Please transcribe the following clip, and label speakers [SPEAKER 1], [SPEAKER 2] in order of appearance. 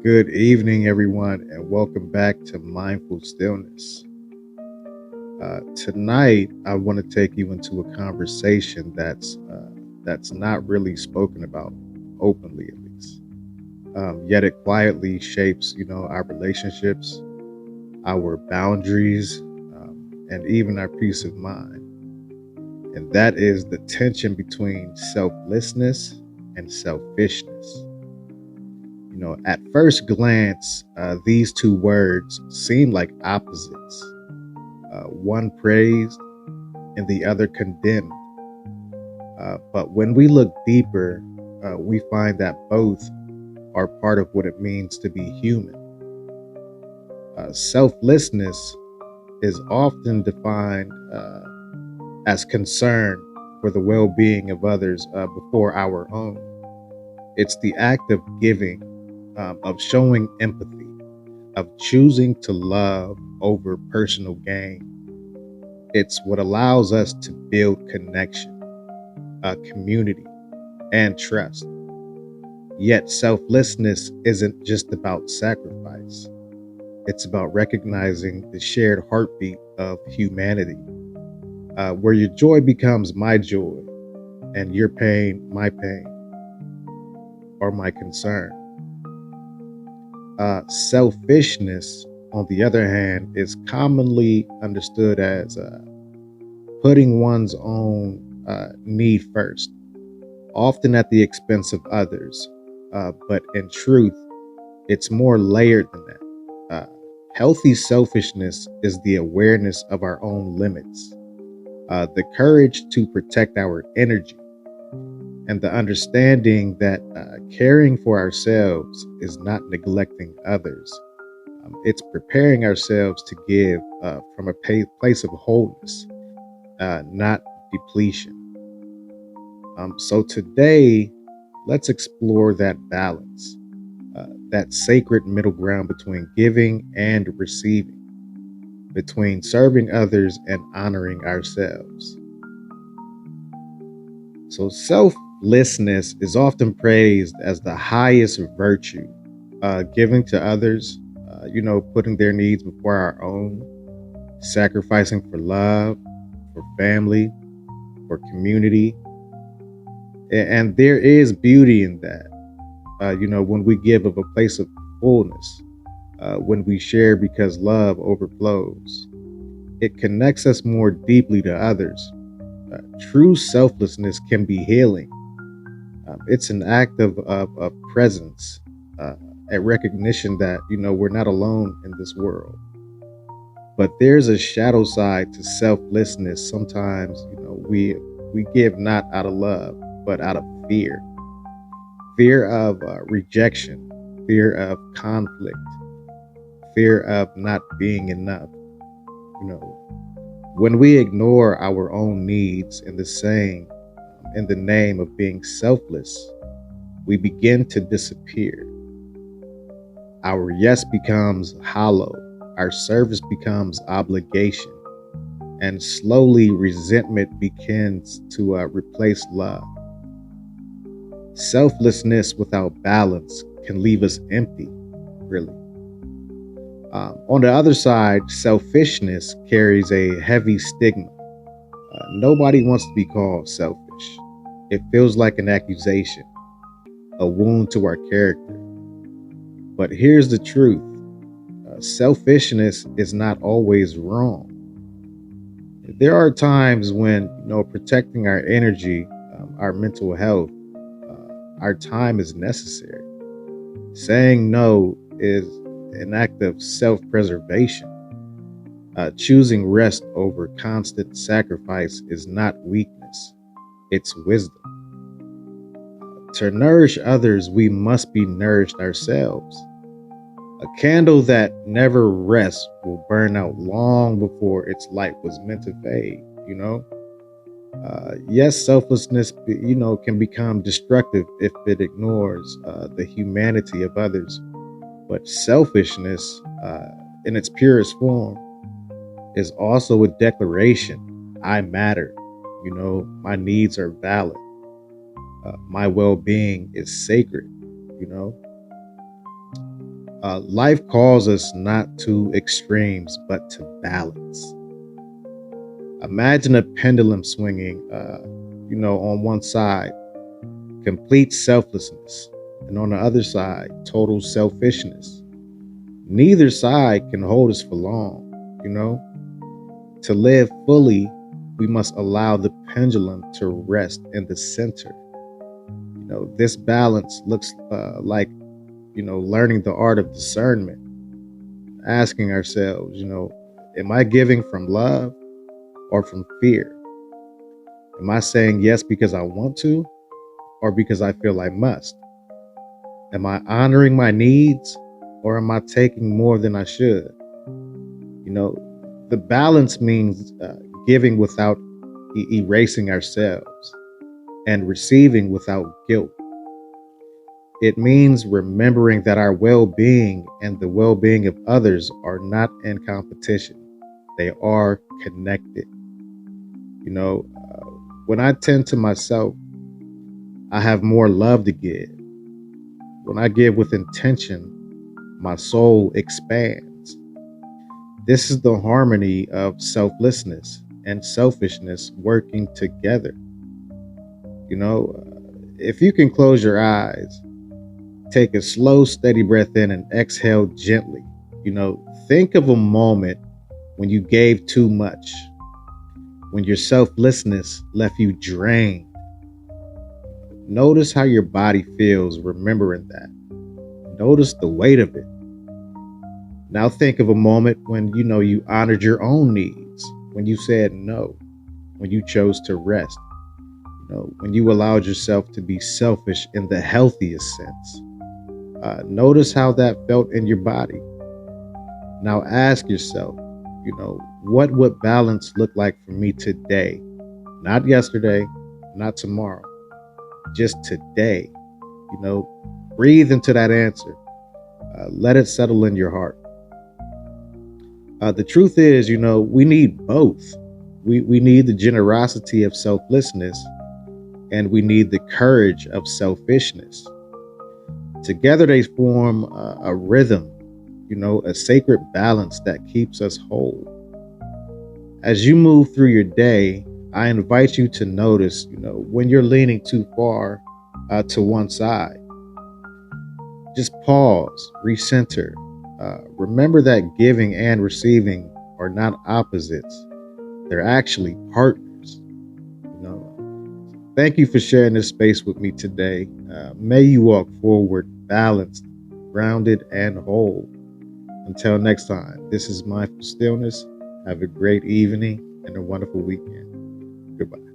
[SPEAKER 1] Good evening, everyone, and welcome back to Mindful Stillness. Tonight, I want to take you into a conversation that's not really spoken about openly, at least. Yet it quietly shapes, our relationships, our boundaries, and even our peace of mind. And that is the tension between selflessness and selfishness. At first glance, these two words seem like opposites, one praised and the other condemned. But when we look deeper, we find that both are part of what it means to be human. Selflessness is often defined as concern for the well being of others before our own. It's the act of giving, of showing empathy, of choosing to love over personal gain. It's what allows us to build connection, community, and trust. Yet selflessness isn't just about sacrifice. It's about recognizing the shared heartbeat of humanity, where your joy becomes my joy and your pain, my pain, or my concern. Selfishness, on the other hand, is commonly understood as putting one's own need first, often at the expense of others. But in truth, it's more layered than that. Healthy selfishness is the awareness of our own limits, the courage to protect our energy, and the understanding that caring for ourselves is not neglecting others. It's preparing ourselves to give from a place of wholeness, not depletion. So today, let's explore that balance, that sacred middle ground between giving and receiving, between serving others and honoring ourselves. So selflessness is often praised as the highest virtue, giving to others, putting their needs before our own, sacrificing for love, for family, for community. And there is beauty in that, when we give of a place of fullness, when we share because love overflows. It connects us more deeply to others. True selflessness can be healing. It's an act of presence, a recognition that, we're not alone in this world. But there's a shadow side to selflessness. Sometimes, we give not out of love, but out of fear. Fear of rejection, fear of conflict, fear of not being enough. When we ignore our own needs in the name of being selfless, we begin to disappear. Our yes becomes hollow, our service becomes obligation, and slowly resentment begins to replace love. Selflessness without balance can leave us empty, really. On the other side, selfishness carries a heavy stigma. Nobody wants to be called selfish. It feels like an accusation, a wound to our character. But here's the truth. Selfishness is not always wrong. There are times when, protecting our energy, our mental health, our time is necessary. Saying no is an act of self-preservation. Choosing rest over constant sacrifice is not weakness, it's wisdom. To nourish others, we must be nourished ourselves. A candle that never rests will burn out long before its light was meant to fade, Yes, selflessness, can become destructive if it ignores the humanity of others. But selfishness, in its purest form, is also a declaration. I matter. My needs are valid. My well-being is sacred. Life calls us not to extremes, but to balance. Imagine a pendulum swinging, on one side, complete selflessness, and on the other side, total selfishness. Neither side can hold us for long, To live fully, we must allow the pendulum to rest in the center. This balance looks like, learning the art of discernment, asking ourselves, am I giving from love or from fear? Am I saying yes because I want to or because I feel I must? Am I honoring my needs or am I taking more than I should? The balance means giving without erasing ourselves and receiving without guilt. It means remembering that our well being and the well being of others are not in competition, they are connected. You know, uh, when I tend to myself, I have more love to give. When I give with intention, my soul expands. This is the harmony of selflessness and selfishness working together. If you can close your eyes, take a slow, steady breath in and exhale gently. Think of a moment when you gave too much, when your selflessness left you drained. Notice how your body feels remembering that. Notice the weight of it. Now think of a moment when you honored your own needs, when you said no, when you chose to rest, when you allowed yourself to be selfish in the healthiest sense. Notice how that felt in your body. Now ask yourself, what would balance look like for me today? Not yesterday, not tomorrow, just today. Breathe into that answer. Let it settle in your heart. The truth is, we need both. We need the generosity of selflessness and we need the courage of selfishness. Together they form a rhythm, a sacred balance that keeps us whole. As you move through your day, I invite you to notice, when you're leaning too far to one side. Just pause, recenter. Remember that giving and receiving are not opposites. They're actually partners. Thank you for sharing this space with me today. May you walk forward balanced, grounded, and whole. Until next time, this is Mindful Stillness. Have a great evening and a wonderful weekend. Goodbye.